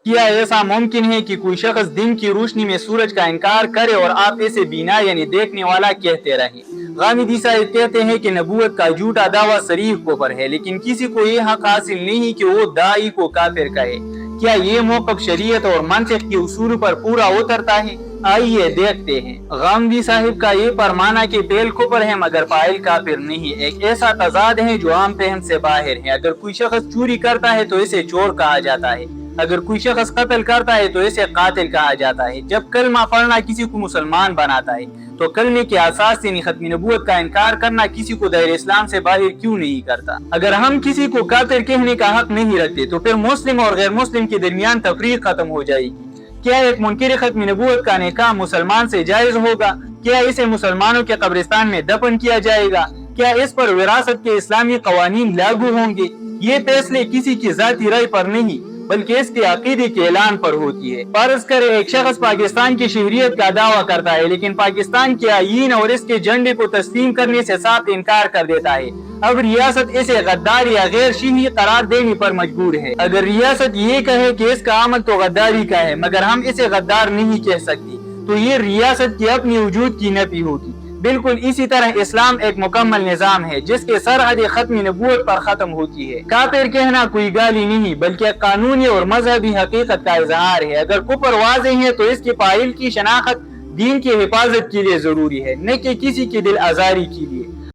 کیا ایسا ممکن ہے کہ کوئی شخص دن کی روشنی میں سورج کا انکار کرے اور آپ اسے بینا یعنی دیکھنے والا کہتے رہیں؟ غامدی صاحب کہتے ہیں کہ نبوت کا جھوٹا دعویٰ صریح کفر ہے، لیکن کسی کو یہ حق حاصل نہیں کہ وہ داعی کو کافر کہے۔ کیا یہ موقف شریعت اور منطق کے اصول پر پورا اترتا ہے؟ آئیے دیکھتے ہیں۔ غامدی صاحب کا یہ فرمانا کہ فعل کفر ہے مگر فاعل کافر نہیں، ایک ایسا تضاد ہے جو عام فہم سے باہر ہے۔ اگر کوئی شخص چوری کرتا ہے تو اسے چور کہا جاتا ہے، اگر کوئی شخص قتل کرتا ہے تو اسے قاتل کہا جاتا ہے۔ جب کلمہ پڑھنا کسی کو مسلمان بناتا ہے تو کلمے کے اساس سے ختم نبوت کا انکار کرنا کسی کو دائرہ اسلام سے باہر کیوں نہیں کرتا؟ اگر ہم کسی کو کافر کہنے کا حق نہیں رکھتے تو پھر مسلم اور غیر مسلم کے درمیان تفریق ختم ہو جائے گی۔ کیا ایک منکر ختم نبوت کا نکاح مسلمان سے جائز ہوگا؟ کیا اسے مسلمانوں کے قبرستان میں دفن کیا جائے گا؟ کیا اس پر وراثت کے اسلامی قوانین لاگو ہوں گے؟ یہ فیصلے کسی کی ذاتی رائے پر نہیں بلکہ اس کے عقیدے کے اعلان پر ہوتی ہے۔ فرض کرے ایک شخص پاکستان کی شہریت کا دعویٰ کرتا ہے لیکن پاکستان کے آئین اور اس کے جھنڈے کو تسلیم کرنے سے صاف انکار کر دیتا ہے۔ اب ریاست اسے غدار یا غیر شیعی قرار دینے پر مجبور ہے۔ اگر ریاست یہ کہے کہ اس کا عمل تو غداری کا ہے مگر ہم اسے غدار نہیں کہہ سکتے تو یہ ریاست کی اپنی وجود کی نفی ہوگی۔ بالکل اسی طرح اسلام ایک مکمل نظام ہے جس کے سرحد ختم نبوت پر ختم ہوتی ہے۔ کافر کہنا کوئی گالی نہیں بلکہ قانونی اور مذہبی حقیقت کا اظہار ہے۔ اگر کفر واضح ہے تو اس کے فاعل کی شناخت دین کی حفاظت کے لیے ضروری ہے، نہ کہ کسی کی دل آزاری کے لیے۔